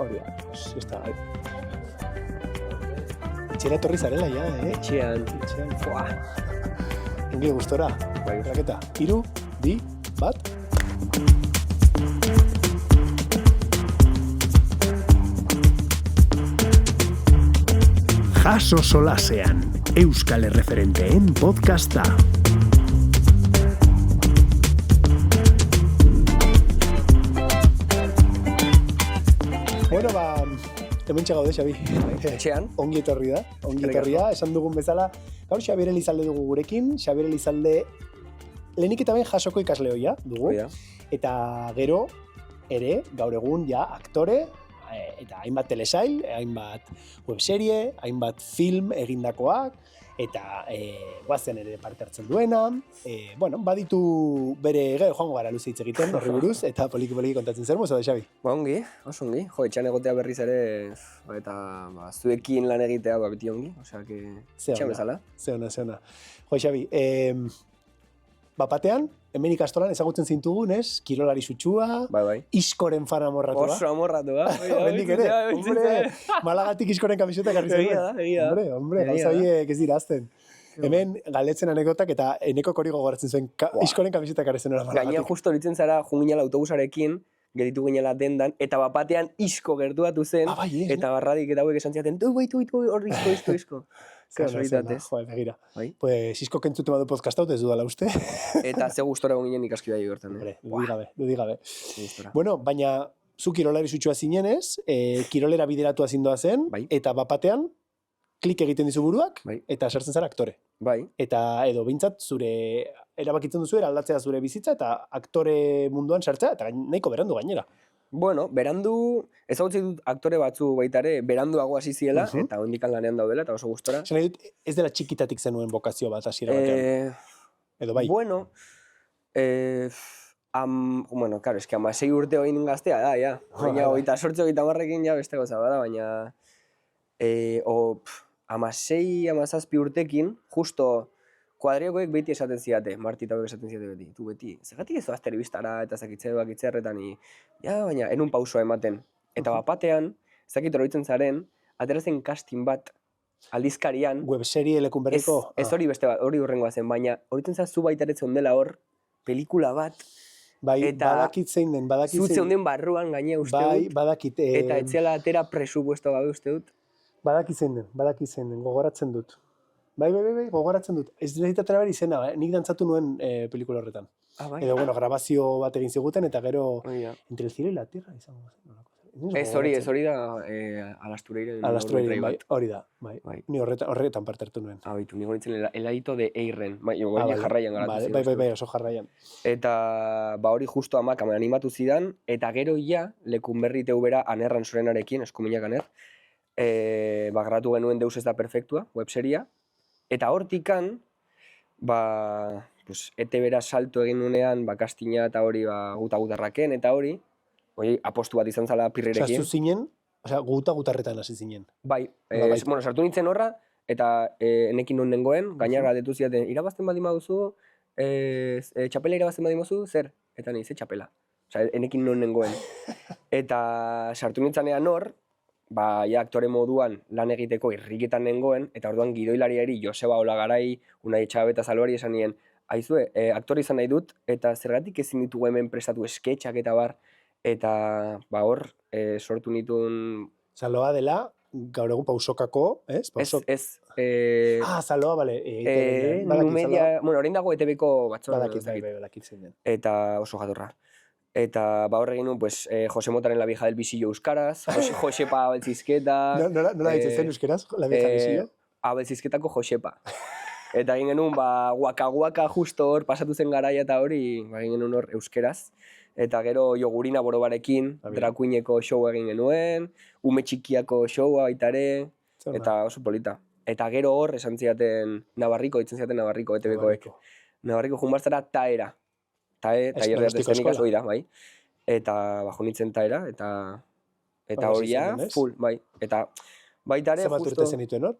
Hori da, ez da, Etxera etorri zarela, ja, Etxean. Fuah. Ongi gustora. Bai. Raketa, 3, 2, 1. Jaso solasean, Euskal Erreferenteen podcasta. Bueno, hementxe gaude, Xabi. Etxean. Ongi etorria, esan dugun bezala. Gaur Xabier Elizalde dugu gurekin, Xabier Elizalde lehenik eta behin jasoko ikasleo ja dugu. Oida. Eta gero ere, gaur egun ja aktore, eta hainbat telesail, hainbat webserie, hainbat film egindakoak, eta guazen ere parte hartzen duena. Bueno, baditu bere gero joango gara luze hitz egiten, horri buruz, eta poliki kontatzen zer, mozo da, Xabi? Ongi, oso ongi. Jo, etxean egotea berriz ere, eta zuekin lan egitea beti ongi, osea, etxean bezala. Ze ona. Jo, Xabi, bapatean, hemen ikastolan ezagutzen zintugun, ez? Kirolari sutsua, Bai. Iskoren fan amorratua. Oso amorratua. Bendik ere, hombre, Malagatik Iskoren kamiseta ekarri zen. Egia da. Hombre, gauza biek ez dira azten. Hemen galdetzen anekdotak eta Eneko hori gogoratzen zuen Iskoren kamiseta ekarri zen Malagatik. Gaina justo horitzen zara, junginela autobusarekin, geritu ginela dendan, eta bapatean Isko gertuatu zen, eta barradik eta hauek esan ziaten, hor Isko. Kasualitatez. Joder, begira. Bai. Pues Isko kentzute badu podcast hau, ez dudala uste. Eta ze gustora egon ginen ikaskida gertan. Hombre, dudi gabe. Gustora. Bueno, baina zu kirolari sutsua zinenez, kirolera bideratua zindoa zen, Bai. eta bapatean klik egiten dizu buruak, Bai. eta sartzen zara aktore. Bai. Eta edo bintzat zure erabakitzen duzu aldatzea zure bizitza, eta aktore munduan sartzea, eta nahiko berandu gainera. Bueno, berandu, ezagutzen dut aktore batzu baita ere, beranduago hasi ziela, eta hondikan lanean daudela, eta oso gustora. Zena dut, ez dela txikitatik zenuen bokazio bat hasiera batean. Edo bai? Bueno, bueno, claro, eski 16 urte hoin gaztea da, ja. Baina 28-30ekin ja beste gauza bada, baina 16-17 urtekin, justo kuadriokoek beti esaten ziate, Marti eta esaten ziate beti. Tu beti, zergatik ez doaz telebistara eta zakitze bakitzearretan, baina enun pausua ematen. Eta bapatean, zakit oroitzen zaren, aterazen casting bat aldizkarian. Webserie lekun berriko? Ez hori beste bat, hori hurrengoa zen, baina oroitzen zara zu baita eretzen dela hor, pelikula bat. Bai, badakit zein den. Zutze honden barruan gaine uste dut. Bai, badakit. Eta etziala atera presupuesto gabe uste dut. Badakit zein den, gogoratzen dut. Bai, gogoratzen dut. Ez necesitatera behar izena, nik dantzatu nuen pelikula horretan. Bai. Edo, bueno, grabazio bat egin ziguten, eta gero, entre el cielo y la tierra, izango zen. Ez hori da Alastureire. Alastureire, bai, hori da, bai. Ni horretan parte hartu nuen. Baitu, nigo nintzen heladito de Eiren, jarraian garatu ziren. Bai, oso jarraian. Eta, hori justo amak animatu zidan, eta gero ja, lekun berri teubera Anerran Sorenarekin, eskuminak Aner, gratu genuen Deus ez da perfektua, webseria, eta hortikan, ETB-ra salto egin nunean, kastina eta hori gutarraken eta hori apostu bat izan zala pirrerekin. Zu zinen, gutarretan hasi zinen. Bai, sartu nintzen horra, eta enekin non nengoen, gainar galdetu ziaten, irabazten badima duzu, txapela irabazten badima duzu, zer? Eta nahi, ze txapela. Enekin non nengoen. Eta sartu nintzanean hor, aktore moduan lan egiteko irriketan nengoen, eta orduan gidoilariari Joseba Olagarai, Unai Etxabeta Zalbari esan nien, aizue, aktore izan nahi dut, eta zergatik ezin ditugu hemen prestatu sketxak eta bar, eta hor sortu nituen... Zaloa dela, gaur egun pausokako, ez? Ez. Zaloa, bale. Numedia, orain dago ETB-ko batzor. Badakit zein den. Eta oso jatorra. Eta hor egin nuen, Jose Motaren La vieja del visillo euskaraz, Josepa Abeltzizketa... Nola ditzen zen euskaraz, La vieja del visillo? Abeltzizketako Josepa. Eta egin genuen, guaka justo hor, pasatu zen garaia eta hori, egin genuen hor euskeraz. Eta gero Jogurina Borobarekin, Drakuineko show egin genuen, Ume Txikiako showa baita ere, eta oso polita. Eta gero hor, esan ziaten Navarriko, ETB-koek. Navarriko junbartzara Taera. Taierre artezanikaz hori da, bai. Eta bajo nintzen Taera, eta hori ja, full, bai. Eta baita ere, justo... Zer bat urte zenituen hor?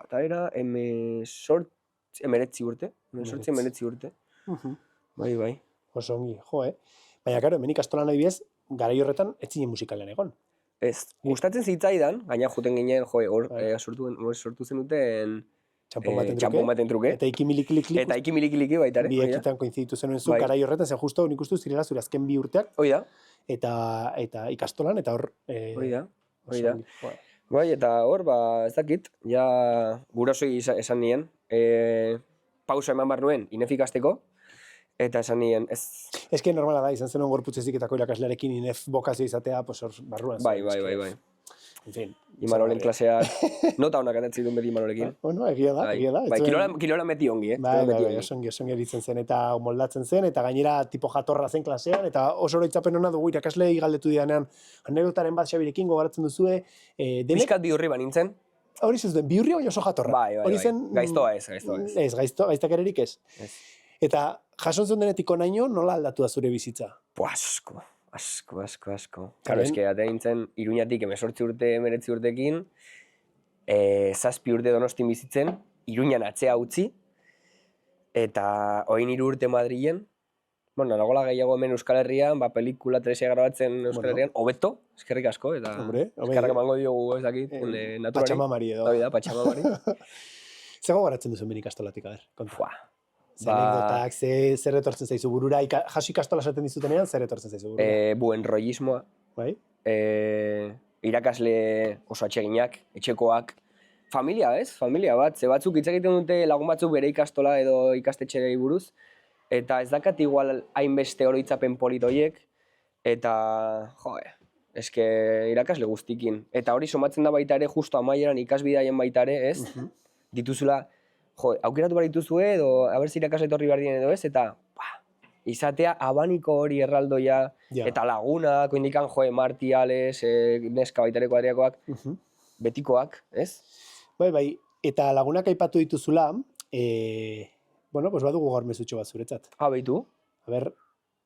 Taera, 19 urte. Bai. Oso ongi, Baina, karo, hemen ikastolan nahi biez, garai horretan, ez zinen musikalean egon. Ez, gustatzen zitzaidan, gaina juten ginen, hor sortu zenuten txampon baten truke. Eta ikimiliklik. Eta ikimilikiliki baita ere. Bi ekitan koinziditu zenuen zu, garai horretan, zen justo nik uste zirela zure azken 2 urteak. Hoi da. Eta ikastolan, eta hor... Hoi da. Bai, eta hor, ez dakit, ja gurasoi esan nien, pausa eman behar nuen inefikasteko, eta esan nien, ez... Ez que normala da, izan zenuen gorputzezik eta irakaslearekin inef bokazio izatea, pues hor barruan. Bai. En fin. Imanolen klaseak, nota honak atatzi duen beti Imanolekin. Bueno, egia da. Bai, kilola meti ongi, Bai, osongi eritzen zen eta moldatzen zen, eta gainera tipo jatorra zen klasean, eta oso oroitzapen hona dugu irakaslei galdetu didanean, anekdotaren bat Xabirekin gogaratzen duzue, Piskat bihurri banintzen. Hori zen zuen, bihurri bai oso jatorra. Bai. Gaiztoa ez. Ez, gaiztak ererik ez. Eta jason zuen denetik onaino, nola aldatu da zure bizitza? Asko. Claro, eske atea nintzen, Iruñatik 18 urte, 19 urtekin, 7 urte Donostin bizitzen, Iruñan atzea utzi, eta oin 3 urte Madrilen, bueno, nagola gehiago hemen Euskal Herrian, pelikula 3 grabatzen Euskal Herrian, hobeto, eskerrik asko, eta eskerrak emango diogu ezakit, naturari. Patxamamari edo. Hori da, patxamamari. Zego garatzen duzu ben ikastolatik, a ber, konta. Anekdotak, zer etortzen zaizu burura, jaso ikastola esaten dizutenean, zer etortzen zaizu burura? Buen rollismoa. Bai? Irakasle oso atseginak, etxekoak. Familia, ez? Familia bat. Ze batzuk hitz egiten dute lagun batzuk bere ikastola edo ikastetxerei buruz. Eta ez dakat igual hainbeste oroitzapen polit horiek. Eta, eske irakasle guztikin. Eta hori somatzen da baita ere, justo amaieran ikasbidaien baita ere, ez? Dituzula, aukeratu behar dituzue edo abertzi irakasle etorri behar dien edo ez, eta izatea abaniko hori erraldoia, eta lagunak, indikan, Marti, Ales, neska baitareko adriakoak, betikoak, ez? Bai, eta lagunak aipatu dituzula, bueno, pues badugu gaur mezutxo bat zuretzat. Beitu. A ber,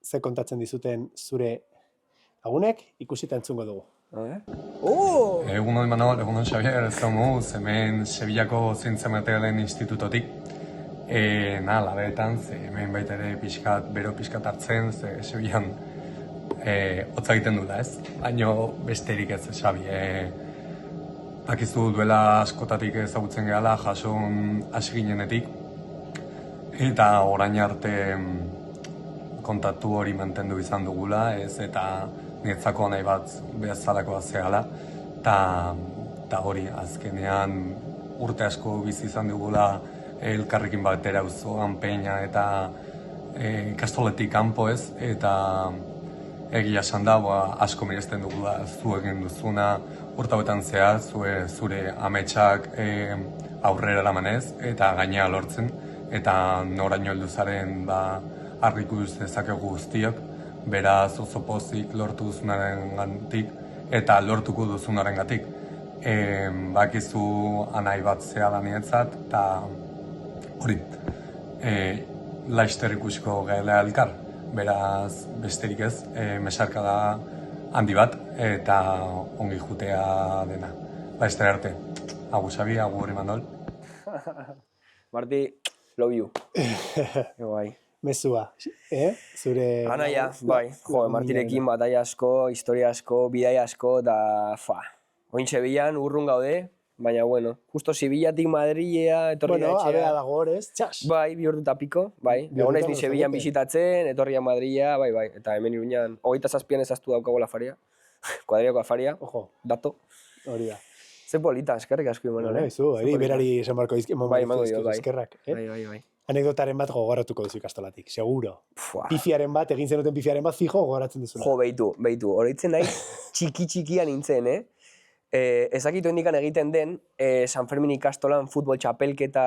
ze kontatzen dizuten zure lagunek, ikusita entzungo dugu. Egunon Imanol, egunon Xabier, ez daumuz, hemen Sevillako Zientzia Materialen Institutotik. Labeetan, hemen baita ere bero pixkat hartzen, Sevillan hotza egiten dula ez. Baina besterik ez, Xabi. Akizu duela askotatik ezagutzen gehala, jason hasi ginenetik. Eta orain arte kontaktu hori mantendu izan dugula, ez, eta niretzako nahi bat bezalakoa zehala, eta hori azkenean urte asko bizi izan dugula elkarrekin batera auzoan peña eta ikastoletik kanpo ez, eta egia esan da, asko miresten dugula zu egin duzuna urte hauetan zehar, zure ametsak aurrera eramanez eta gainea lortzen, eta noraino heldu zaren argi ikus dezakegu guztiok, beraz oso pozik lortu duzunaren gantik eta lortuko duzunaren gatik. Bakizu anai bat zehala nietzat, eta hori, laizter ikusiko gaela elkar. Beraz, besterik ez, mesarkada handi bat eta ongi jutea dena. Laizter arte. Agur Xabi, agur Imanol. Marti, love you. Bai. Mezua, zure... Anaia, bai. Martirekin bataia asko, historia asko, bidaia asko, eta oin Sevillan urrun gaude, baina bueno, justo Sevillatik Madrilea, etorri da etxea. Bueno, abea dago hor, ez? Txas! Bai, 2 urte eta piko, bai. Egon ez ni Sevillan bisitatzen, etorria Madrilea, bai. Eta hemen Iruñan, 27an ezaztu daukago la faria, kuadriako faria, dato. Hori da. Ze polita, eskerrik asko Imanol, berari esan barko eskerrak. Bai. Anekdotaren bat gogoratuko duzu ikastolatik, seguro. Pifiaren bat, egin zenuten pifiaren bat, fijo gogoratzen duzuna. Beitu. Horitzen nahi, txiki-txikia nintzen, ezakitu indikan egiten den, San Fermin ikastolan futbol txapelketa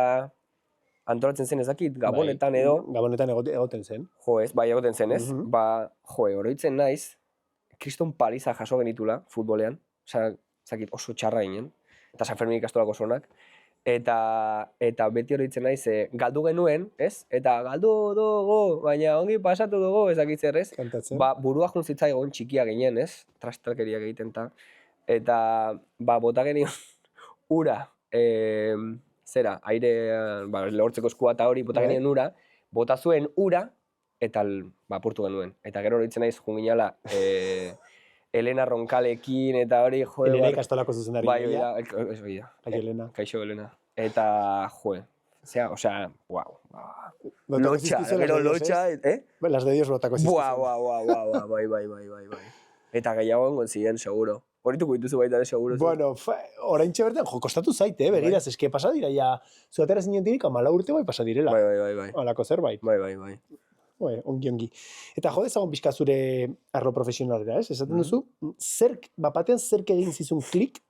antolatzen zen ezakit, Gabonetan edo. Gabonetan egoten zen. Egoten zen, ez? Horitzen naiz, kriston paliza jaso genitula futbolean, ezakit oso txarra ginen, eta San Fermin ikastolako zonak. Eta beti horitzen naiz, galdu genuen, ez? Eta galdu dugu, baina ongi pasatu dugu, ezakitzer, ez? Burua juntzitzai egon txikia ginen, ez? Trastalkeriak egiten eta bota genion ura, zera, aire, lehortzeko eskua eta hori, bota genion ura, bota zuen ura, eta apurtu genuen. Eta gero horitzen naiz junginala Elena Roncalekin eta hori, jo. Elena ikastolako zuzendari. Bai, hori da. Elena. Kaixo Elena. Eta, osea, guau. Botako Lotxa, zizkizu gero las de Dios, lotxa, Las de Dios botako zizkizu. Buah, bai. Eta gehiago engon ziren, seguro. Horituko dituzu baita ere, seguro. Bueno, oraintxe bertan, kostatu zaite, begiraz, eske pasa dira, ja, zuatera zinentinik 14 urte bai pasa direla. Bai. Halako zerbait. Bai. Ongi. Eta jo dezagon pixka zure arlo profesionalera, ez? Esaten duzu, bapatean zerk egin zizun klik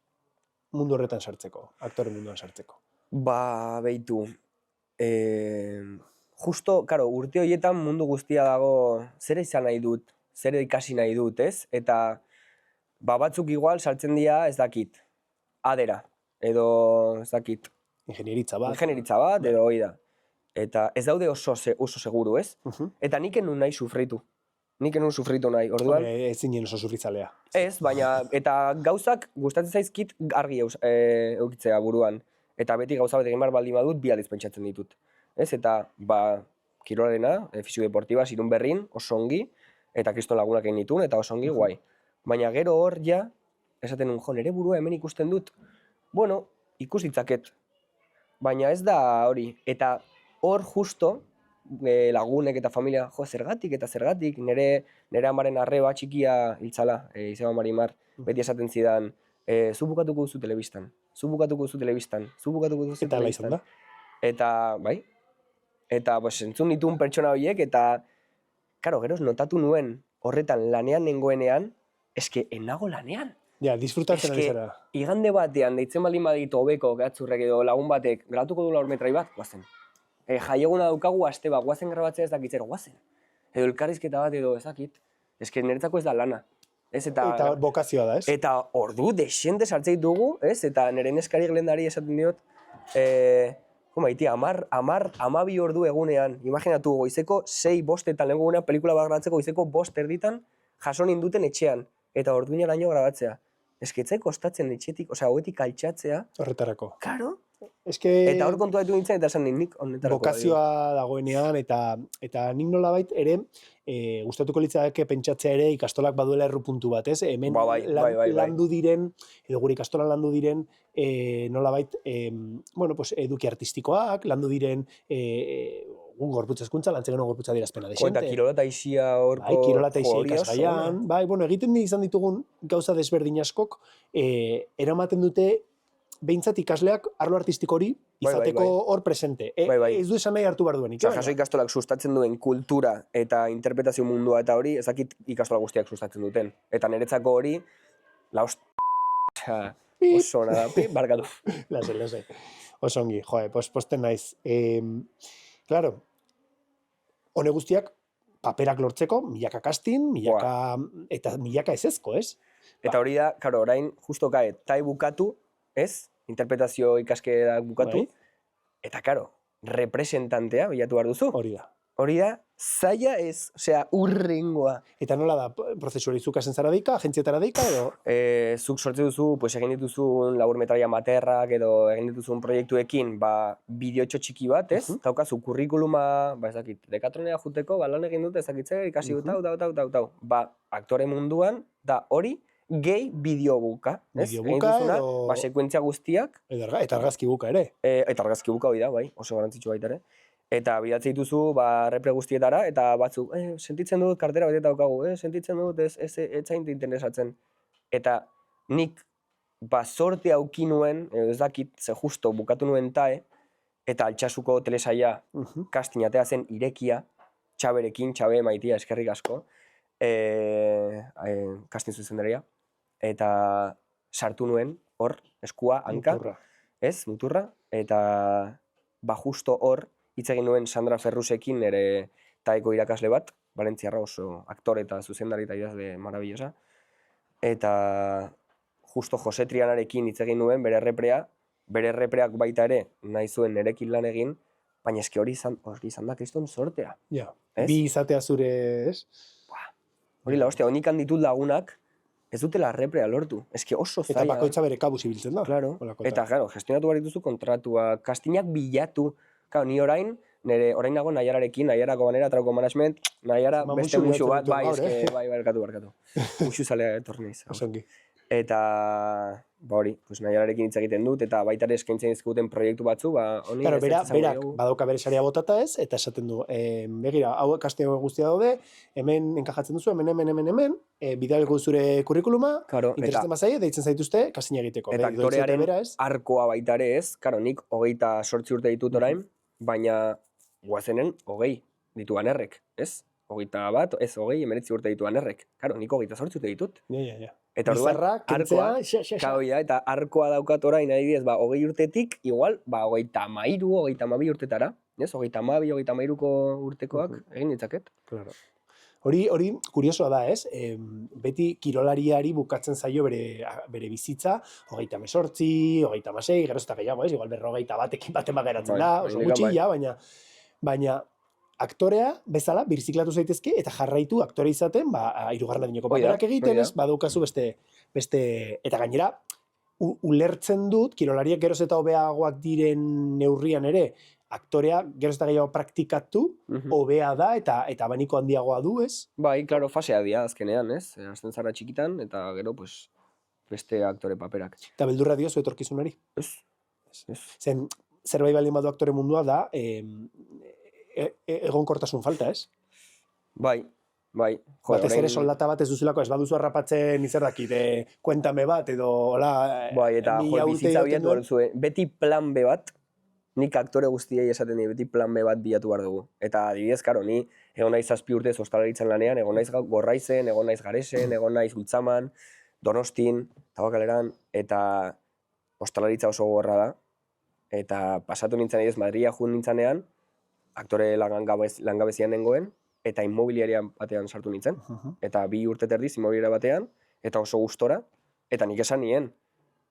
mundu horretan sartzeko, aktore munduan sartzeko. Ba, beitu. Justo, karo, urte horietan mundu guztia dago zer izan nahi dut, zer ikasi nahi dut, ez? Eta batzuk igual sartzen dira ez dakit, adera, edo ez dakit. Ingenieritza bat, edo hoi da. Eta ez daude oso seguru, ez? Eta nik enun nahi sufritu. Nahi, orduan. Ez zinen oso sufritzalea. Ez, baina, eta gauzak gustatzen zaizkit argi eukitzea buruan. Eta beti gauza bat egin behar baldin badut, bi aldiz pentsatzen ditut. Ez, eta, kirolarena, fisio-deportiba, Irun Berrin, oso ongi, eta kriston lagunak egin ditun, eta oso ongi, guai. Baina gero hor, ja, esaten nun, nere burua hemen ikusten dut, bueno, ikus ditzaket. Baina ez da hori, eta hor justo, lagunek eta familia, zergatik, nere amaren arreba txikia hiltzala, izeba Marimar, beti esaten zidan, zu bukatuko duzu telebistan. Eta ala izan da. Eta, bai, eta entzun ditun pertsona horiek, eta, karo, geroz notatu nuen horretan lanean nengoenean, eske enago lanean. Ja, disfrutatzen ari zara. Igande batean, deitzen baldin baditu hobeko, gatzurrek edo lagun batek, grabatuko du 4 metrai bat, guazen. Jaieguna daukagu aste bat, guazen grabatzea ez dakitzero, guazen. Edo elkarrizketa bat edo ezakit. Eske niretzako ez da lana. Eta bokazioa da, ez? Eta ordu desente sartzeit dugu, ez? Eta nire neskari glendari esaten diot, maiti, 12 ordu egunean, imaginatu goizeko 6-5 lehenko egunean pelikula bat grabatzeko goizeko 5:00 jaso ninduten etxean, eta orduinaraino grabatzea. Esketzai kostatzen etxetik, hogetik altxatzea. Horretarako. Karo. Eta hor kontu baitu nintzen, eta esan nik honetarako. Bokazioa dagoenean, eta nik nolabait ere, gustatuko litzake pentsatzea ere ikastolak baduela errupuntu bat, ez? Hemen landu diren, edo gure ikastolan landu diren, nolabait, eduki artistikoak, landu diren, gorputza hezkuntza, lantzen genuen gorputza dirazpena desente. Eta kirola eta isia horko kirola eta isia ikasgaian. Egiten izan ditugun gauza desberdin askok, eramaten dute behintzat ikasleak arlo artistiko hori izateko hor presente. Ez du esan nahi hartu behar duenik. Jaso ikastolak sustatzen duen kultura eta interpretazio mundua eta hori, ezakit ikastola guztiak sustatzen duten. Eta niretzako hori, oso nada, barkatu. Lasai. Oso ongi, posten naiz. Claro, hone guztiak paperak lortzeko, milaka casting, eta milaka ezezko, ez? Eta hori da, orain, justo kae, tai bukatu, ez? Interpretazio ikaskera bukatu. Eta, representantea bilatu behar duzu. Hori da, zaila ez, urrengoa. Eta nola da, prozesu hori zuk asen zara deika, agentzietara deika, edo? Zuk sortze duzu, egin dituzun laburmetraia materrak, edo egin dituzun proiektuekin, bideotxo txiki bat, ez? Daukazu kurrikuluma, ez dakit, dekatronea juteko, lan egin dut, ez dakitze, ikasi dut, tau. Aktore munduan, da hori, gehi bideobuka, ez? Bideobuka edo... Sekuentzia guztiak. Eta argazki buka ere. Eta argazki buka hori da, oso garantzitsu baita ere. Eta bidatzea dituzu, repre guztietara, eta batzuk, sentitzen dut, kartera bat eta daukagu, sentitzen dut, ez zain interesatzen. Eta nik, sorte auki nuen, ez dakit, ze justo bukatu nuen tae, eta Altsasuko telesaia kastingatea zen irekia, Txabe maitia, eskerrik asko, kastin zuzendaria, eta sartu nuen, hor, eskua, hanka, muturra, eta justo hor, hitz egin nuen Sandra Ferrusekin nire taeko irakasle bat, Valentziarra oso aktore eta zuzendari eta idazle marabillosa. Eta justo Jose Trianarekin hitz egin nuen bere errepreak baita ere nahi zuen nirekin lan egin, baina eski hori izan da kriston sortea. Bi izatea zure, ez? Hori la hostia, honik handitut lagunak, ez dutela erreprea lortu. Eski oso zaila. Eta bakoitza bere kabuz ibiltzen da. Eta, gestionatu behar dituzu kontratua, kastinak bilatu. Ni orain, nire orain nago Naiararekin, Naiarako banera, trauko management, Naiara Ba, beste musu musu bat, bidaltzen bai, gaur, eske, bai, barkatu. Musu zalea etorri naiz. Osongi. Eta, ba hori, pues Naiararekin hitz egiten dut, eta baita ere eskaintzen dizkiguten proiektu batzu, ba, honi Claro, ezetz esango berak diogu. badauka bere saria botata ez, eta esaten du, begira, hau kastego guztia daude, hemen enkajatzen duzu, hemen, bidalgo zure kurrikuluma, Claro, interesatzen bazaie, deitzen zaituzte, kastina egiteko. Eta Beri, doitzete aktorearen bera ez, arkoa baita ere ez, karo, nik 28 urte ditut orain, baina guazenen 20 ditu anerrek, ez? 21, ez 20, 19 urte ditu anerrek. Karo, nik 28 urte ditut. Ja. Eta orduan, Bizarra, kentzea, arkoa, karo, ja, eta arkoa daukat orain adibidez, ba, 20 urtetik, igual, ba, 33, 32 urtetara, ez? 32, 33ko urtekoak egin ditzaket. Claro. Hori kuriosoa da, ez? Beti kirolariari bukatzen zaio bere bizitza, 38, 36, gero ez da gehiago, ez? Igual 41ekin baten geratzen Bai, da, oso oraindik gutxi, bai. ja, baina aktorea bezala birziklatu zaitezke eta jarraitu aktore izaten, ba, 3. adineko Hoi da, paperak egiten, hoi da. ez? Badaukazu beste eta gainera ulertzen dut kirolariak geroz eta hobeagoak diren neurrian ere, aktorea geroz eta gehiago praktikatu, hobea da eta abaniko handiagoa du, ez? Bai, klaro, fasea dira azkenean, ez? Hasten zara txikitan, eta gero, pues, beste aktore paperak. Eta beldurra diozu etorkizunari. Ez? Zen, zerbait baldin badu aktore mundua da, egonkortasun falta, ez? Bai. Jo, Batez ere soldata bat ez duzulako, ez baduzu harrapatzen izer dakit, kuentame bat, edo, hola, Bai, eta mila jo, urte bizitza irauten bilatu behar duzu, beti plan B bat, nik aktore guztiei esaten dira, beti plan B bat bilatu behar dugu. Eta adibidez, karo, ni egon naiz 7 urtez ostalaritzan lanean, egon naiz Gorraizen, egon naiz Garesen, egon naiz Ultzaman, Donostin, Tabakaleran, eta ostalaritza oso gogorra da. Eta pasatu nintzen adibidez, Madrila jun nintzanean, aktore langabezian nengoen, eta inmobiliaria batean sartu nintzen. Eta 2 urte terdiz inmobiliaria batean, eta oso gustora, eta nik esan nien,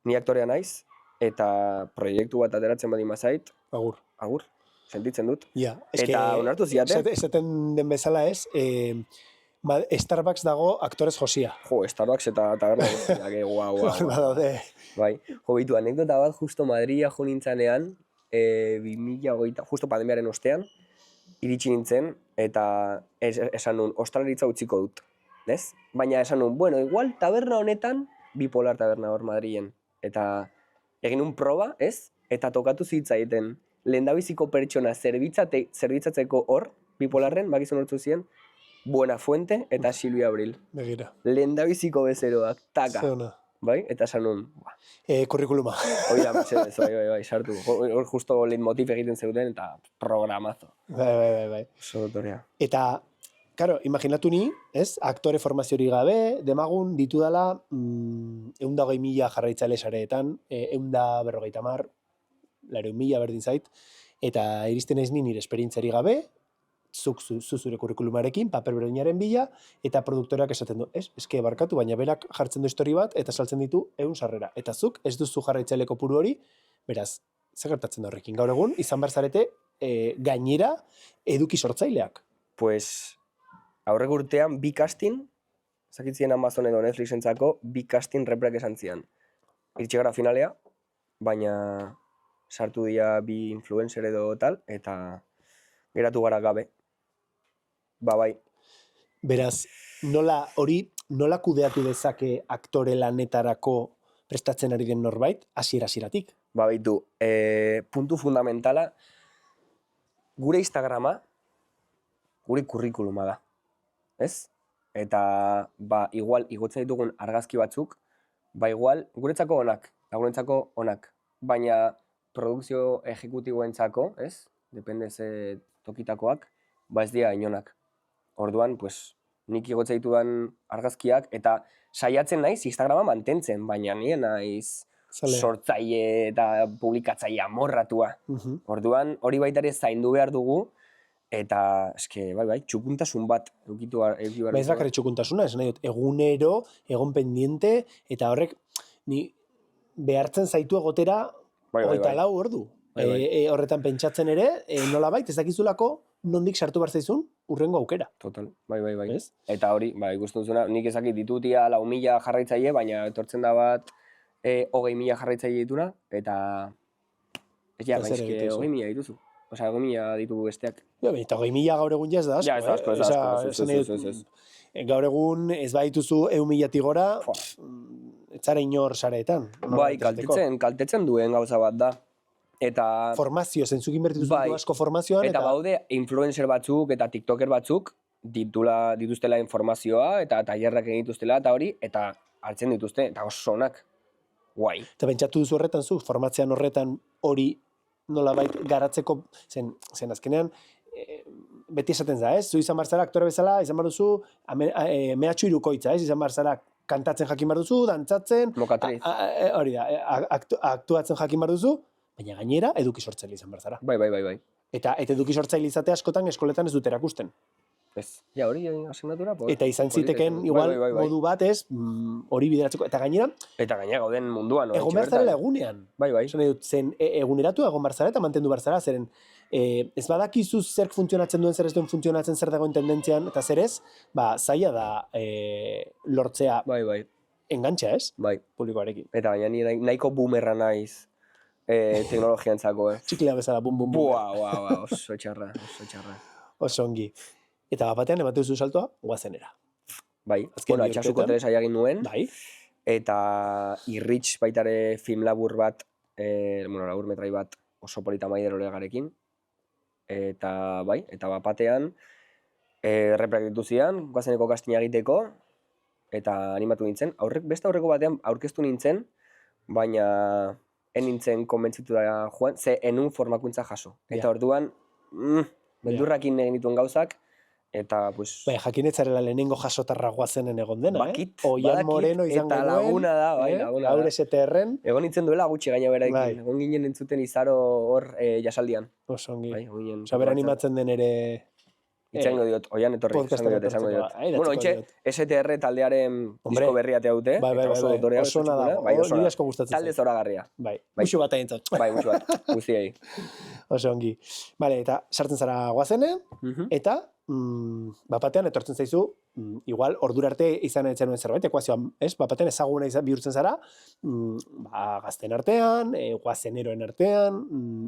ni aktorea naiz, eta proiektu bat ateratzen badi mazait, agur, sentitzen dut. Ja, Eta onartu ziaten. Esaten den bezala ez, Starbucks dago aktorez josia. Jo, Starbucks eta taberna guztiak, guau. Badaude. Bai, jo, bitu, anekdota bat, justo Madrila jo nintzanean, 2020, justo pandemiaren ostean, iritsi nintzen, eta esan nun, ostalaritza utziko dut, ez? Baina esan nun, bueno, igual taberna honetan, bipolar taberna hor Madrilen. Eta egin un proba, ez? Eta tokatu zitzaiten, lehendabiziko pertsona zerbitzatzeko hor, bipolarren, bakizun hortzu ziren, Buenafuente eta Silvia Abril. Begira. Lehendabiziko bezeroak, taka. Zeona. Bai, eta esan nun, Kurrikuluma. hoi da, mesedez, bai, sartu. Hor justo leitmotiv egiten zeuden, eta programazo. Bai. Oso dotorea. Eta, karo, imaginatu ni, ez, aktore formaziori gabe, demagun ditudala 120.000 jarraitzaile sareetan, 150, 100.000 berdin zait, eta iristen naiz ni nire esperientzari gabe, zuk zure kurrikulumarekin, paper berdinaren bila, eta produktoreak esaten du, eske barkatu, baina berak jartzen du histori bat, eta saltzen ditu 100 sarrera. Eta zuk ez duzu jarraitzaile kopuru hori, beraz, zer gertatzen da horrekin? Gaur egun, izan behar zarete, gainera, eduki sortzaileak. Pues, aurrek urtean, 2 casting, zakitzien Amazon edo Netflixentzako, 2 casting reprak esan zian. Iritsi gara finalea, baina sartu dira 2 influencer edo tal, eta geratu gara gabe. Bai. Beraz, nola kudeatu dezake aktore lanetarako prestatzen ari den norbait, hasieratik? Baitu, puntu fundamentala, gure Instagrama, gure kurrikuluma da, ez? Eta, igual, igotzen ditugun argazki batzuk, igual, guretzako onak, baina produkzio ejekutiboentzako, ez? Depende ze tokitakoak, ez dira inonak. Orduan, pues, nik igotzen ditudan argazkiak, eta saiatzen naiz Instagrama mantentzen, baina nien naiz sortzaile eta publikatzaile amorratua. Orduan, hori baita ere zaindu behar dugu, eta, eske, bai, txukuntasun bat edukitu behar dugu. Ez bakarrik txukuntasuna, esan nahi dut, egunero, egon pendiente, eta horrek, ni behartzen zaitu egotera 24 ordu. Horretan pentsatzen ere, nolabait, ez dakizulako, nondik sartu behar zaizun, urrengo aukera. Total, bai. Eta hori, ikusten duzuna, nik ezakit ditutia 4.000 jarraitzaile, baina etortzen da bat 20.000 jarraitzaile dituna, eta... Ez ja, 20.000 dituzu. osea, 2000 ditugu besteak. Ja, eta 2000 gaur egun ja ez da asko, Ja, ez da asko, ez da asko, esan nahi dut, gaur egun ez badituzu 1.000-tik gora, ez zara inor sareetan. Bai, kaltetzen duen gauza bat da. Eta formazio, zentzuk inbertitu bai, asko formazioan. Eta baude influencer batzuk eta tiktoker batzuk dituztela informazioa eta tailerrak egin dituztela eta hori, eta hartzen dituzte, eta oso onak. Guai. Eta pentsatu duzu horretan zu, formatzean horretan hori nolabait garatzeko, zen azkenean, beti esaten za, ez? Zu izan barzara aktore bezala, izan bar duzu, mehatxu irukoitza, ez? Izan barzara kantatzen jakin bar duzu, dantzatzen, mokatriz. Hori da, aktuatzen jakin bar duzu, baina gainera eduki sortzaile izan barzara. Bai. Eta eduki sortzaile izate askotan eskoletan ez dut erakusten. Ez. Ja, hori asignatura. Eta izan ziteken, igual, modu bat ez, hori bideratzeko. Eta gainera gauden munduan. Egon barzarela egunean. Bai. Zen eguneratu egon barzara eta mantendu barzara, zeren ez badakizu zer funtzionatzen duen, zer ez duen funtzionatzen, zer dagoen tendentzian, eta zer ez, zaila da lortzea engantxa, ez? Bai. Publikoarekin. Eta baina ni nahiko boomerra naiz teknologiantzako, Txiklea bezala, bum. Buah, oso txarra. Oso ongi. Eta batean ematen duzu saltoa, guazenera. Bai, atxasuko Teresa jagin nuen. Bai. Eta Irrits baitare film labur bat, labur metrai bat oso polita Maider Olegarekin. Eta batean, errepak dituzian, guazeneko kastina egiteko, eta animatu nintzen. Beste aurreko batean aurkeztu nintzen, baina nintzen konbentzitu da joan, ze enun formakuntza jaso. Eta orduan, beldurrakin egin dituen gauzak, eta, pues... jakin etzarela lehenengo jasotarra guazenen egon dena, Oian Moreno izan genuen. Eta laguna da, laguna da. Gaur STR-en. Egon nintzen duela gutxi gaina beraekin. Egon ginen entzuten izaro hor jasaldian. Oso ongi. Osa, bera animatzen den ere... Itxango diot, Oian etorri, esango diot. Bueno, itxe, STR taldearen disko berriate haute. Bai, oso nada, nire asko gustatzen. Talde zoragarria. Bai, musu bat aintzat. Bai, musu bat, guztiei. Oso ongi. Bale, eta sartzen zara guazenen, eta bapatean etortzen zaizu, igual ordura arte izan etzen nuen zerbait, ekuazioan, ez? Bapatean ezaguna bihurtzen zara, gazten artean, guazeneroen artean...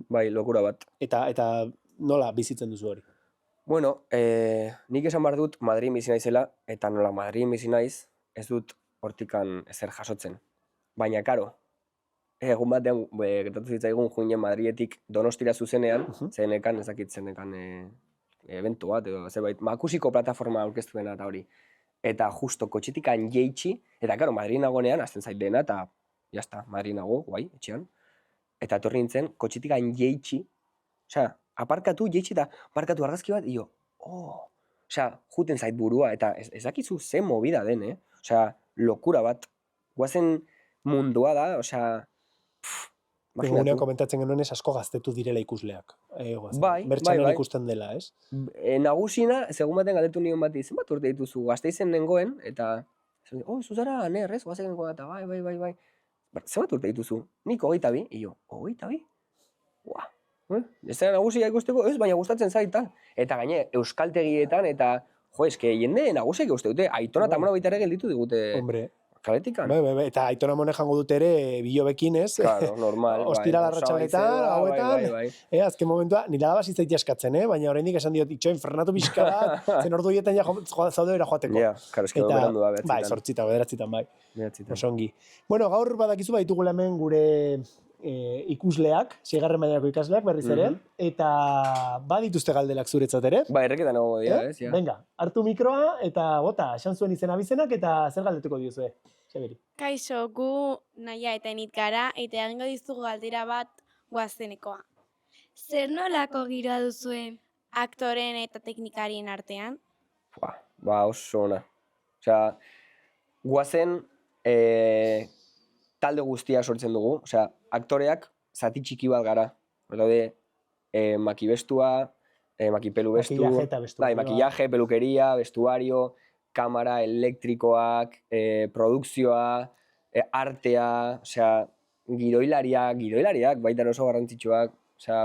Bai, lokura bat. Eta nola bizitzen duzu hori? Bueno, nik esan behar dut Madrid bizi naizela, eta nola Madrid bizi naiz, ez dut hortikan ezer jasotzen. Baina, karo, egun batean, gertatu zitzaigun joinen Madrietik Donostira zuzenean, zenekan, zenekan eventu bat, edo zerbait, akusiko plataforma aurkeztu dena eta hori. Eta justo kotxetikan jeitsi, eta karo, Madrid nagonean, azten zait dena, eta jazta, Madrid nago, guai, etxean. Eta etorri nintzen, kotxetikan jeitsi, osea, aparkatu, jeitsi eta aparkatu argazki bat, dio, osea, juten zait burua, eta ez dakizu ze movida den, osea, lokura bat, guazen mundua da, osea, Egunean komentatzen genuen ez asko gaztetu direla ikusleak. Bai. Bertxanon ikusten dela, ez? Nagusina, segun baten galdetu nion bati, zenbat urte dituzu, Gasteizen nengoen, eta, zuzara, nerrez, guazen nengoen, eta bai. Zenbat urte dituzu? Nik 22, iyo, 22? Ua, ez da nagusia ikusteko, ez, baina gustatzen zait, tal. Eta gaine, euskaltegietan, eta, eske jende nagusiak uste dute, Aitona eta Amona baita ere gelditu digute. Hombre. Kaletikan. Bai, eta Aitona Mone jango dut ere bilobekin, ez? Claro, normal. Ostira larratxaletan, hauetan. Azken momentua, nila da basitza itiaskatzen, baina oraindik esan diot, itxoen frenatu pixka bat, zen ordu hietan zaude bera joateko. Ja, karo, eske berandu da, behatzitan. Bai, sortzitan, bederatzitan, bai. Behatzitan. Osongi. Bueno, gaur badakizu baitugula hemen gure ikusleak, 6. mailako ikasleak berriz ere, eta badituzte galdelak zuretzat ere. Ba, erreketan egongo dira, ez? Venga, hartu mikroa eta bota, esan zuen izena bizenak eta zer galdetuko diozue. Kaixo, gu naia eta enit gara, eta egingo dizugu galdera bat guazenekoa. Zer nolako giroa duzue aktoren eta teknikarien artean? Ba, oso ona. Osea, guazen talde guztia sortzen dugu. Osea, aktoreak zati txiki bat gara. Daude, makibestua, makipelu bestu, makillaje, pelukeria, vestuario, kamera, elektrikoak, produkzioa, artea, osea, giroilariak, baita oso garrantzitsuak, osea,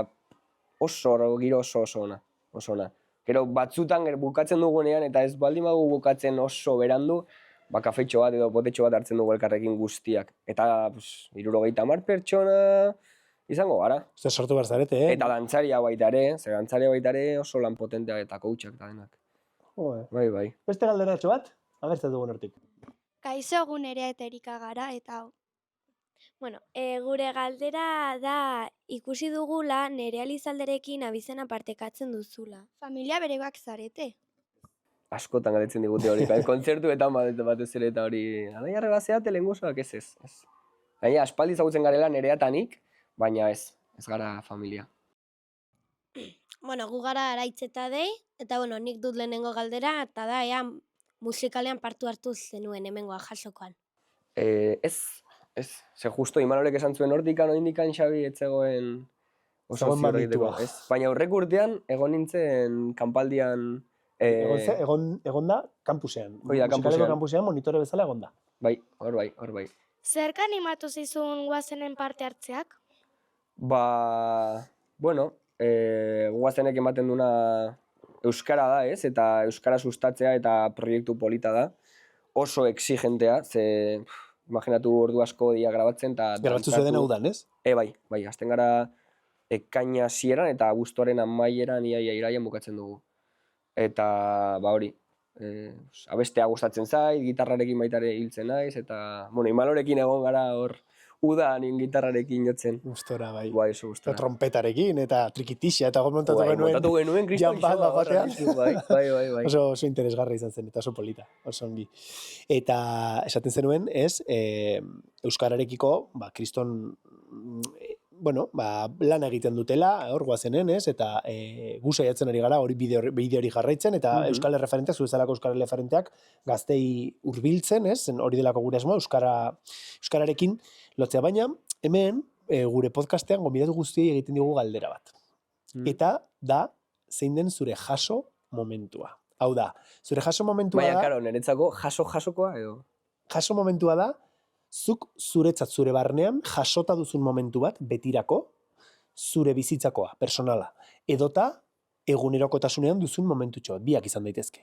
giro oso ona. Gero batzutan bukatzen dugunean, eta ez baldin bagu bukatzen oso berandu, kafetxo bat edo potetxo bat hartzen dugu elkarrekin guztiak. Eta, 70 pertsona, izango gara. Uste sortu behar zarete, Eta dantzaria baita ere, ze dantzaria baita ere oso lan potentea eta coachak eta denak. Joder. Bai. Beste galderatxo bat, agertzen dugun hortik. Kaixo gu Nerea eta Erika gara, eta gure galdera da ikusi dugula Nerea Lizalderekin abizena partekatzen duzula. Familia berekoak zarete. Askotan galdetzen digute hori, kontzertuetan batez ere eta hori, alai arreba zeate lehengusoak ez. Baina aspaldi ezagutzen garela Nerea eta nik, baina ez gara familia. Gu gara Araitz eta Dei, eta nik dut lehenengo galdera, eta da, ea musikalean partu hartu zenuen hemengoa jasokoan. Ez. Ze justo Imanolek esan zuen hortikan, oindikan Xabi etzegoen oso ziur egiteko. Baina aurreko urtean, egon nintzen kanpaldian... Egon da, kampusean. Musikaleko kampusean, monitore bezala egon da. Bai, hor bai. Zerk animatu zizun guazenen parte hartzeak? Guazenek ematen duna euskara da, ez? Eta euskara sustatzea eta proiektu polita da. Oso exigentea, ze... Imaginatu ordu asko dia grabatzen eta... Grabatzu zeden hau dan, ez? Bai, azten gara ekaina hasieran eta abuztuaren amaieran iraian bukatzen dugu. Eta, hori, abestea gustatzen zait, gitarrarekin baitare hiltzen naiz, eta, Imanorekin egon gara hor, udan gitarrarekin jotzen. Gustora, bai. Bai, oso gustora. Trompetarekin eta trikitixa eta montatu genuen. Montatu genuen, kriston Jan bat batean. Bai. Oso interesgarra izan zen, eta oso polita, oso ongi. Eta esaten zenuen, euskararekiko, kriston, lan egiten dutela, hor guazenen, eta gu saiatzen ari gara hori bide hori jarraitzen, eta euskal erreferenteak, zuezalako euskal erreferenteak gaztei hurbiltzen, hori delako gure asmoa, euskararekin lotzea, baina hemen gure podcastean gonbidatu guztiei egiten digu galdera bat. Eta da, zein den zure jaso momentua. Hau da, zure jaso momentua da... Baina, karo, niretzako jasokoa edo? Jaso momentua da, zuk zuretzat zure barnean jasota duzun momentu bat betirako, zure bizitzakoa, personala. Edota, egunerokotasunean duzun momentutxo, biak izan daitezke.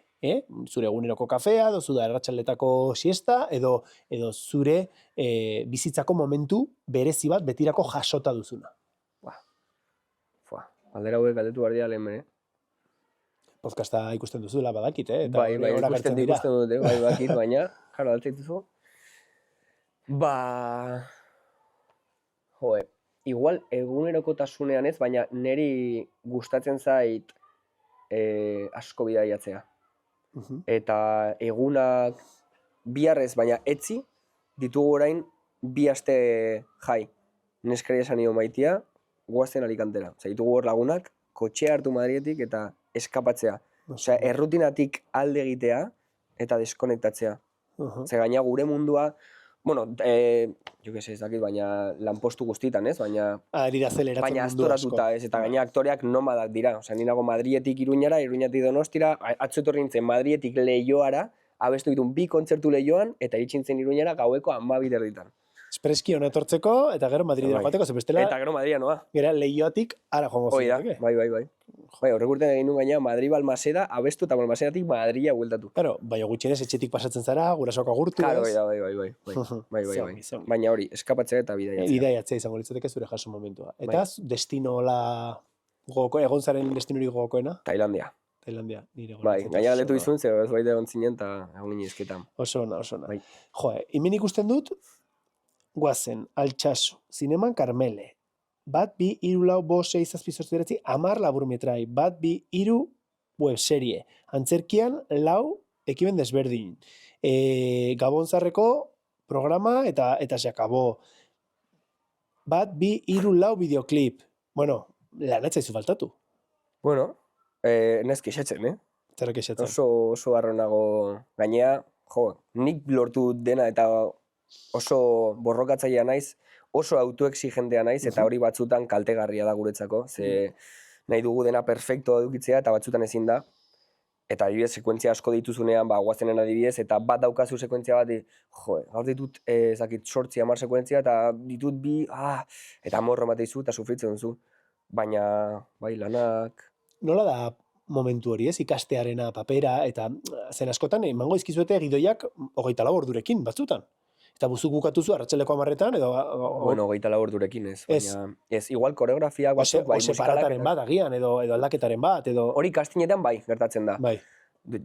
Zure eguneroko kafea, edo zure arratsalletako siesta, edo zure bizitzako momentu berezi bat betirako jasota duzuna. Aldera hauek galdetu behar dira lehen, Podcasta ikusten duzula badakit, Bai, ikusten dute, badakit, baina, jaro, altzituzu. Igual egunerokotasunean ez, baina niri gustatzen zait asko bidaiatzea. Eta egunak biharrez, baina etzi, ditugu orain bi aste jai. Neskari esan nio maitia, guazen Alicantera. Ditugu hor lagunak, kotxea hartu Madrietik eta eskapatzea. Errutinatik alde egitea eta deskonektatzea. Gaina gure mundua, jo que se ez dakit, baina lanpostu guztitan, ez? Baina astoratuta, ez? Eta gaina aktoreak nomadak dira. Ninago Madrietik Iruñara, Iruñatik Donostira, atzo etorri nintzen Madrietik Leioara, abestu ditun 2 kontzertu Leioan, eta iritsintzen Iruñara gaueko 12:00. Espreski hona etortzeko, eta gero Madridera joateko, zebestela... Eta gero Madrida noa. Gera Leioatik ara joango zineke. Bai, horrek urtean egin nuen gaina Madrid-Balmaseda, abestu eta Balmasedatik Madrila bueltatu. Claro, bai, gutxienez etxetik pasatzen zara, gurasoak agurtu, ez? Bai. Baina hori, eskapatzea eta bidaiatzea. Bidaiatzea izango litzateke zure jaso momentua. Eta destinola egon zaren destinorik gogokoena? Tailandia. Nire bai, gaina galetu izun, zer ez baita egon zinen eta egon gini esketan. Oso ona. Jo, hemen ikusten dut, guazen, Altsasu, Zineman Karmele, 1, 2, 3, 4, 5, 6, 7, 8, 9, 10 laburmetrai, 1, 2, 3 webserie. Antzerkian, 4 ekimen desberdin. Gabonzarreko programa eta se acabó. 1, 2, 3, 4 videoclip. Bueno, lanatza izu faltatu. Nez kexatzen, Zara kexatzen. Oso arronago gainea, nik lortu dena eta oso borrokatzailea naiz, oso autoexigentea naiz, eta hori batzutan kaltegarria da guretzako, ze nahi dugu dena perfecto edukitzea, eta batzutan ezin da, eta adibidez, sekuentzia asko dituzunean, guazenen adibidez, eta bat daukazu sekuentzia bat, gaur ditut, ezakit, 8-10 sekuentzia, eta ditut 2, eta morro mateizu, eta sufritzen duzu, baina, bai, lanak... Nola da momentu hori, ez, ikastearena, papera, eta zen askotan, emango izkizuete gidoiak 24 ordurekin, batzutan. Eta buzuk bukatuzu, arratsaleko 10etan, edo... Bueno, 24 ordurekin ez, Ez. baina... Ez, igual koreografiak batzuk, bai, separataren bat, agian, edo aldaketaren bat, edo... Hori castingetan bai, gertatzen da. Bai.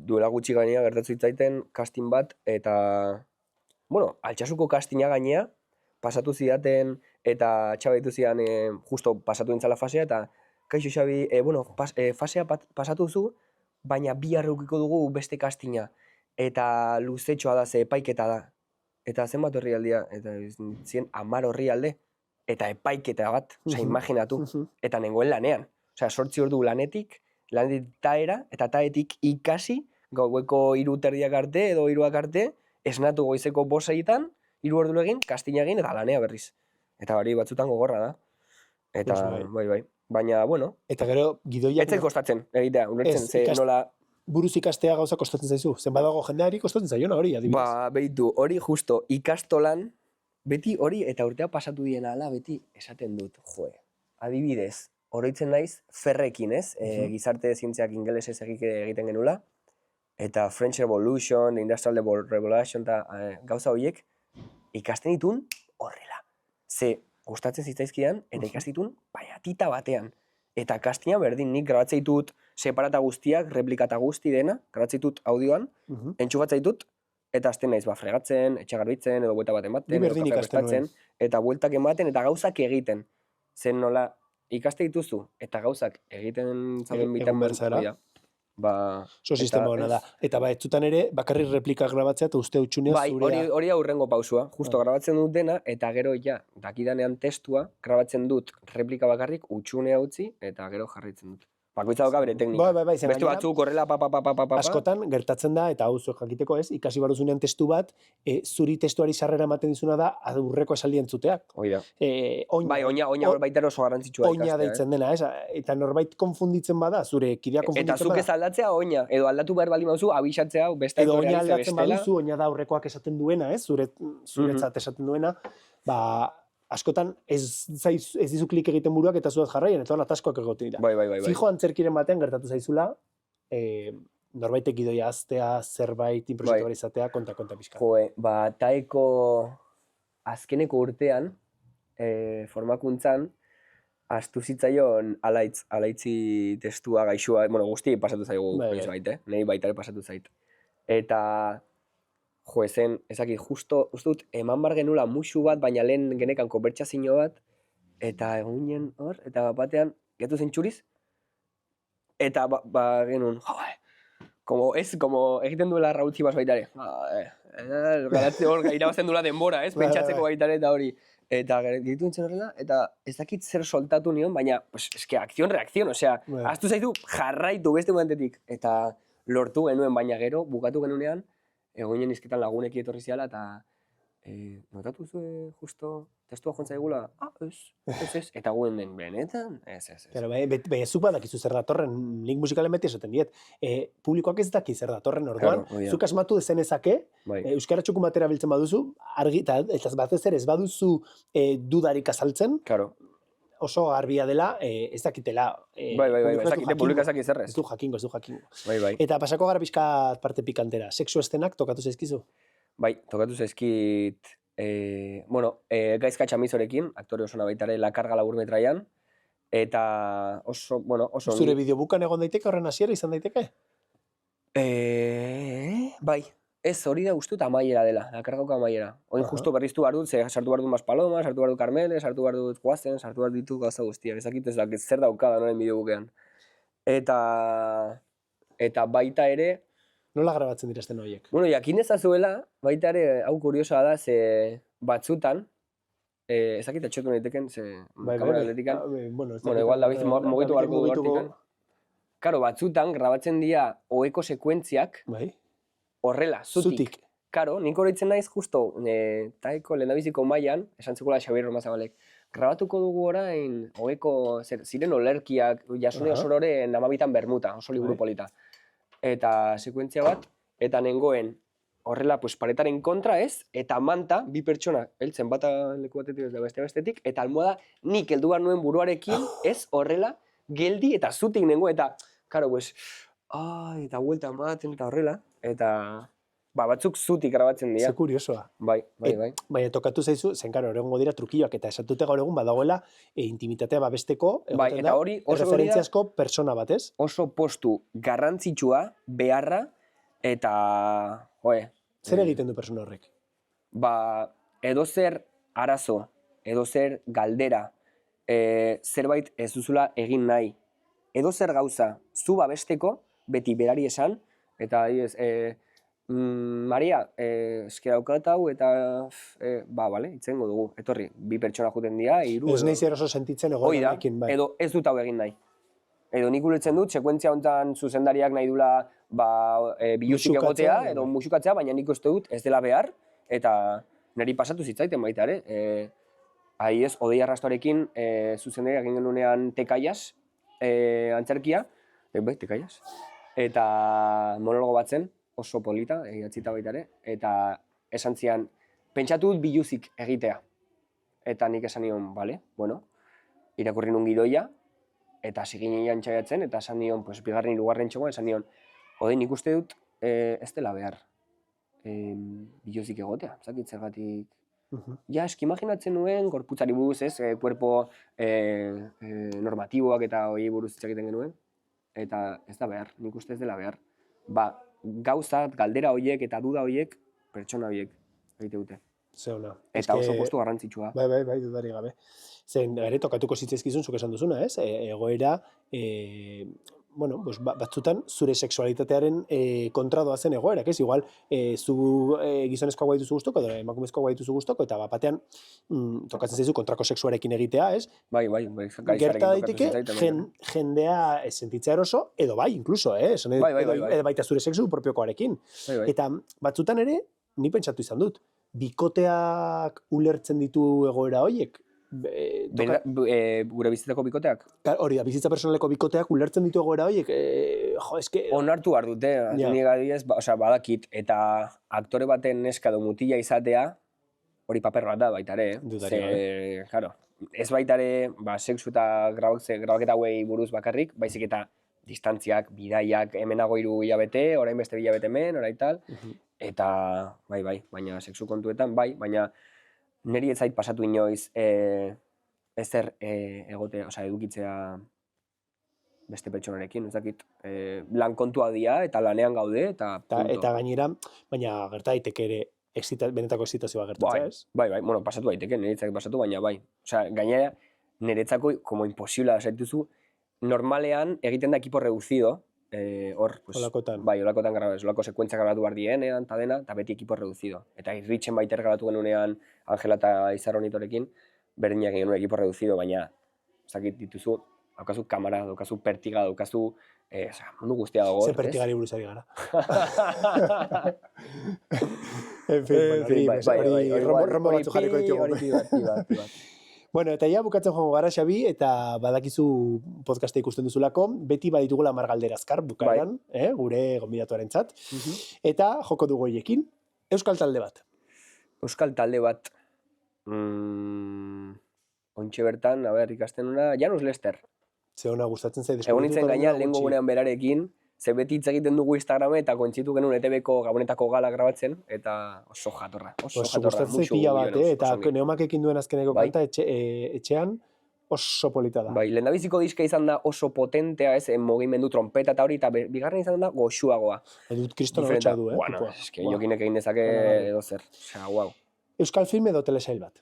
Duela gutxi gainea gertatu zitzaiten casting bat, eta... Bueno, Altsasuko castinga gainea, pasatu zidaten, eta txabaitu zidan, justo pasatu dintzala fasea, eta kaixo Xabi, fasea pasatu zu, baina bihar edukiko dugu beste castinga. Eta luzetxoa da, ze epaiketa da. Eta zenbat herrialdia, eta ziren 10 herrialde, eta epaiketa bat, osea, imaginatu. Eta nengoen lanean. Osea, 8 ordu lanetik taera, eta taetik ikasi, gaueko 3:30 arte, edo 3 arte, esnatu goizeko 5:00 3 ordu egin, castinga egin, eta lanea berriz. Eta hori batzutan gogorra da. Eta, bai. Baina, bueno. Eta gero, gidoiak... Ez kostatzen, egitea, ulertzen, ze nola... Buruz ikastea gauza kostatzen zaizu. Zen badago jendeari kostatzen zaiona hori, adibidez. Ba, behitu, hori justo ikastolan, beti hori eta urtea pasatu diena ala, beti esaten dut, adibidez, oroitzen naiz ferrekin, ez? Gizarte zientziak ingelesez egiten genula, eta French Revolution, Industrial Revolution, eta gauza horiek, ikasten ditun horrela. Ze, gustatzen zitzaizkidan, eta ikastitun baiatita batean. Eta kastina berdin nik grabatzen ditut separata guztiak, replikata guzti dena, grabatzen ditut audioan, entxufatzen ditut, eta azten naiz fregatzen, etxagarbitzen, edo buelta bat ematen, edo kafe prestatzen, eta bueltak ematen, eta gauzak egiten. Zen nola, ikaste dituzu, eta gauzak egiten zauden bitan berzara. Ba... So sistema hona da. Eta ba, etzutan ere, bakarrik replika grabatzea, eta uste utxunea zurea... Bai, hori aurrengo pausua. Justo grabatzen dut dena, eta gero ja, dakidanean testua, grabatzen dut replika bakarrik, utxunea utzi, eta gero jarritzen dut. Bakoitza doka bere teknika. Bai. Beste batzuk horrela, Askotan, gertatzen da, eta hau zuek jakiteko ez, ikasi baruzunean testu bat, zuri testuari sarrera ematen dizuna da, aurreko esaldi entzuteak. Hoi da. Bai, oina baita oso garrantzitsua ikastea. Oina deitzen dena, ez? Eta norbait konfunditzen bada, zure kidea konfunditzen bada. Eta zuk ez aldatzea oina, edo aldatu behar bali mauzu, abisatzea, beste edo oina aldatzen baduzu, oina da aurrekoak esaten duena, ez? Zuretzat esaten duena, ba, askotan ez dizu klik egiten buruak eta zuet jarraien, eta hona taskoak egoten dira. Bai. Fijo antzerkiren batean gertatu zaizula, norbaitek gidoia aztea, zerbait improvisatu izatea, konta pixka. Ba, taeko azkeneko urtean, formakuntzan, astu zitzaion alaitzi testua gaixua, bueno, guzti pasatu zaigu, nahi baita ere pasatu zait. Eta... zen, ezakit, justo, ustut, eman bar genula musu bat, baina lehen genekan konbertsazio bat, eta egunen hor, eta batean, getu zen txuriz, eta genuen, como egiten duela Raúl Zibas baitare, garatze hor, irabazten duela denbora, ez, pentsatzeko baitare eta hori, eta gitu nintzen horrela, eta ez dakit zer soltatu nion, baina, eske, akzion-reakzion, osea, aztu zaitu jarraitu beste momentetik, eta lortu genuen, baina gero, bukatu genunean, egoinen izketan laguneki etorri ziala, eta notatu zuen justo testua jontza egula, ez, eta guen den benetan, ez. Claro, zuk badakizu zer datorren, link musikalen beti esaten diet, publikoak ez daki zer datorren orduan, zuk asmatu dezenezake, euskara txukun batera biltzen baduzu, argi, eta batez ere ez baduzu dudarik azaltzen, oso garbia dela, ez dakitela. Bai, ezakite, publika ezakit zerrez. Ez du jakingo. Bai. Eta pasako gara pixkat parte pikantera. Sexu estenak tokatu zaizkizu? Bai, tokatu zaizkit, Gaizka Txamizorekin, aktore osona baitare, La Karga Laburmetraian, eta oso... Zure bideobukan egon daiteke horren hasiera izan daiteke? Bai. Ez, hori da guztut amaiera dela, La Kargako amaiera. Oin justo berriztu behar dut, sartu behar dut Maspaloma, sartu behar dut Carmele, sartu behar dut Guazen, sartu behar ditu gauza guztiak, ezakit ez dakit zer daukada noren bideobukean. Eta baita ere... Nola grabatzen dira esten horiek? Bueno, jakin ezazuela, baita ere, hau kuriosoa da, ze batzutan, ezakit atxotu nahiteken, ze kamera atletikan, igual David mugitu barko du hortikan. Karo, batzutan grabatzen dira oeko sekuentziak, horrela, zutik. Karo, nik horretzen naiz justo, taeko lehendabiziko mailan, esan zekuela Xabier Romazabalek, grabatuko dugu orain, oeko, ziren olerkiak, jasune osorore namabitan bermuta, oso liburu polita. Eta sekuentzia bat, eta nengoen, horrela, paretaren kontra ez, eta manta, bi pertsona, heltzen bata leku batetik ez da bestetik, eta almohada nik heldu behar nuen buruarekin, ez horrela, geldi eta zutik nengoen, eta, karo, eta buelta ematen eta horrela, eta batzuk zutik grabatzen dira. Ze kuriosoa. Bai. Baina tokatu zaizu, zen karo, egongo dira trukioak eta esatute gaur egun badagoela intimitatea babesteko, Bai, egoten eta da, hori oso referentziazko persona bat, ez? Oso postu garrantzitsua, beharra, eta, Zer egiten du persona horrek? edozer arazo, edozer galdera, zerbait ez duzula egin nahi, edozer gauza zu babesteko, beti berari esan, eta Maria, eske daukat hau, eta, bale, itzengo dugu, etorri, 2 pertsona juten dira, 3. Ez nahi zer oso sentitzen egoerarekin, bai. Edo ez dut hau egin nahi. Edo nik ulertzen dut, sekuentzia honetan zuzendariak nahi dula biluzik egotea, edo musukatzea, baina nik uste dut ez dela behar, eta niri pasatu zitzaiten baita ere. Adibidez, Odei Arrastoarekin zuzendariak egin genunean Tekaiaz, antzerkia, Tekaiaz, eta monologo bat zen, oso polita, idatzita baita ere, eta esan zian, pentsatu dut biluzik egitea. Eta nik esan nion, bale, bueno, irakurri nun gidoia, eta ziginean txaiatzen, eta esan nion, bigarren hirugarren txokoan, esan nion, Odei, nik uste dut ez dela behar biluzik egotea, zakit zergatik. Ja, eski imaginatzen nuen, gorputzari buruz, ez, kuerpo normatiboak eta hori buruz egiten genuen, eta ez da behar, nik uste ez dela behar. Gauzat, galdera horiek eta duda horiek, pertsona horiek egite dute. Zeona. Eta oso postu garrantzitsua. Bai, dudari gabe. Zen, ere tokatuko zitzaizkizun, zuk esan duzuna, ez? Egoera, batzutan zure sexualitatearen kontra doazen egoerak, ez? Igual, zu gizonezkoa guai duzu guztoko, edo emakumezkoa guai duzu guztoko, eta batean tokatzen zaizu kontrako sexuarekin egitea, ez? Bai. Gerta daiteke, jendea sentitzea eroso, edo bai, incluso, edo baita zure sexu propiokoarekin. Eta batzutan ere, ni pentsatu izan dut, bikoteak ulertzen ditu egoera horiek? Gure bizitzako bikoteak? Hori da, bizitza personaleko bikoteak ulertzen ditu egoera horiek, onartu behar dute, nik adibidez, badakit, eta aktore baten neska edo mutila izatea, hori paper bat da baita ere, ez baita ere, sexu eta grabaketa hauei buruz bakarrik, baizik eta distantziak, bidaiak, hemenago 3 hilabete, orain beste 2 hilabete hemen, orain tal, eta bai, baina sexu kontuetan, bai, baina niri ez zait pasatu inoiz ezer egotea, edukitzea beste pertsonarekin, ez dakit, lan kontua dira eta lanean gaude, eta punto. Eta gainera, baina gerta daiteke ere, benetako excitazioa gertatzea, ez? Bai, pasatu daiteke, niretzak pasatu, baina bai. Gainera, niretzako, como imposible zaituzu, normalean egiten da equipo reducido, olakotan grabez, olako sekuentzia grabatu behar dienean, eta dena, eta beti equipo reducido. Eta irritxen baiter grabatu genunean Angela eta Izarronitorekin, berdinak egin equipo reducido, baina, zakit dituzu, daukazu kamera, daukazu pertiga, daukazu, mundu guztia dago. Ze pertigari buruzari gara. En fin, hori rombo batzu jarriko ditugu. Bueno, eta ja bukatzen joango gara, Xabi, eta badakizu podcasta ikusten duzulako, beti baditugula 10 galdera azkar bukaeran, gure gonbidatuarentzat. Eta joko dugu horiekin, euskal talde bat. Euskal talde bat, ontxe bertan, ikasten una, Janus Lester. Ze hona gustatzen zai. Egon nintzen gainean, lehengo gunean berarekin, ze beti hitz egiten dugu Instagrame eta kontzitu genuen ETV-ko gabonetako gala grabatzen, eta oso jatorra. Gustatzen zai pila bat, eta Neomakekin duen azkeneko kanta etxean oso polita da. Bai, lehendabiziko diska izan da oso potentea, mugimendu trompeta eta hori, eta bigarren izan da goxuagoa. Edut kriston horretxa du, Bueno, eske jokinek egin dezake edo zer. Osea, guau. Euskal film edo telesail bat?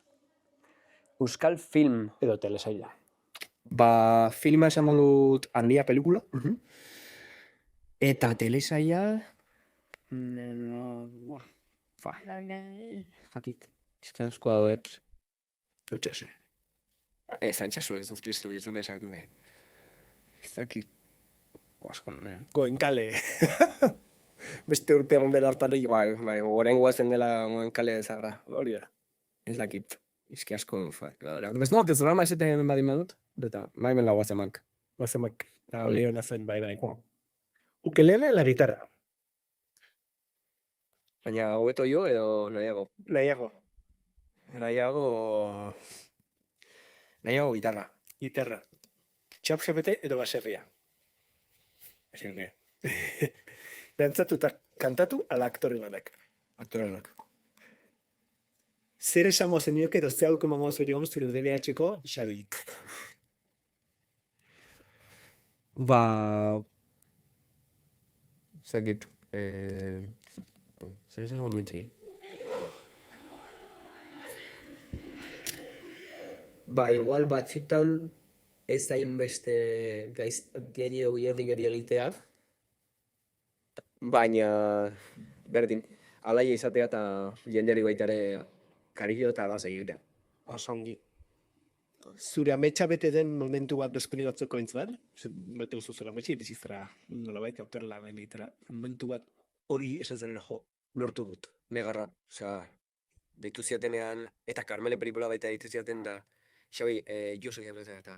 Euskal film. Edo telesaila. Filma esan dut Handia pelikula. Eta telesaila... Jakit. Izkanezkoa doet. Eutxase. Zantxasu ez dut iztu bizun desaktu nahi. Zakit. Goenkale. Beste urtean bera hartan hori. Goren guazen dela Goenkale ezagra. Hori da. Ez dakit. Izki asko. Bez no, ez rama ezeten badin badut. Eta, maimen lau guazemak. Guazemak. Leona zen, bai. Ukelele, la guitarra. Baina hobeto jo edo nahiago? Nahiago gitarra. Dantzatu eta kantatu ala aktore lanak. Aktore lanak. Zer esamo zenioke edo ze hauko mamoz hori gomz zure DBH-ko Xabi? Zakit, zer esan momentzei? Igual batzitan ez da inbeste gaiztiari edo gierdikari egitea. Baina, berdin, alaia izatea eta jendeari baita ere karikio eta gaz egitea. Osongi. Zure ametsa bete den momentu bat deskribatzeko entzuan, bete guzu zure ametsi, bizizera nolabait, autorela egitera, momentu bat hori esatzen jo, lortu dut. Negarra, deitu ziatenean, eta Carmele pelikula baita deitu ziaten da, Xabi, Josu jabretzen eta,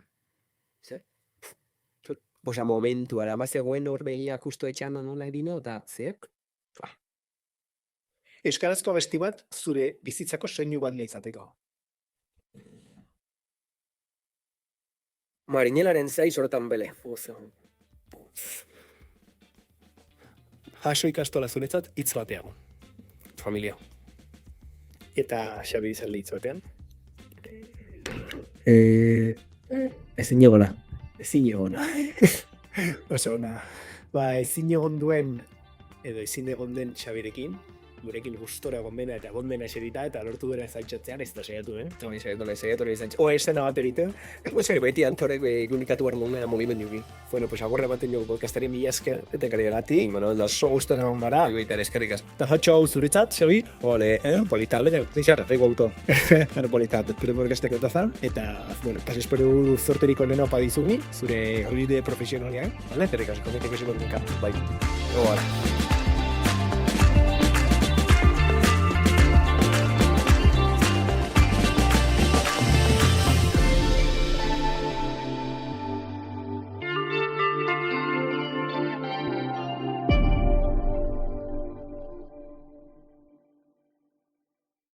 zer? Bosa, momentu, ara, zegoen hor begia justo etxan nola erino, eta zer? Euskarazko abesti bat zure bizitzako soinu bat izateko. Marinelaren zaiz hortan bele. Jaso ikastola zuretzat hitz batean. Familia. Eta Xabi izalde hitz batean. Ezin egona. Ezin egona. Oso ona. Ezin egon duen, edo ezin egon den Xabirekin, gurekin gustora egonbena eta egondena eserita eta lortu duen zaintxatzean ez da saiatu, Hori saiatu nahi zaintxatu. O esena bat erite. Beti antorek ikunikatu behar nuen mugimendu gi. Bueno, pues agorre baten jogu podcastari mila esker eta karriagatik. Bueno, da Oso gustora egon gara. baita ere eskerrik asko. Eta jatxo hau zuretzat, Xabi? Ole, Politalde, deixar, fego auto. Politat, espero podcastek dutazan. Eta, bueno, pas espero zorteriko lehena opa dizugu, zure holide profesionalian. Vale? Eskerrik asko, bai. Gogara.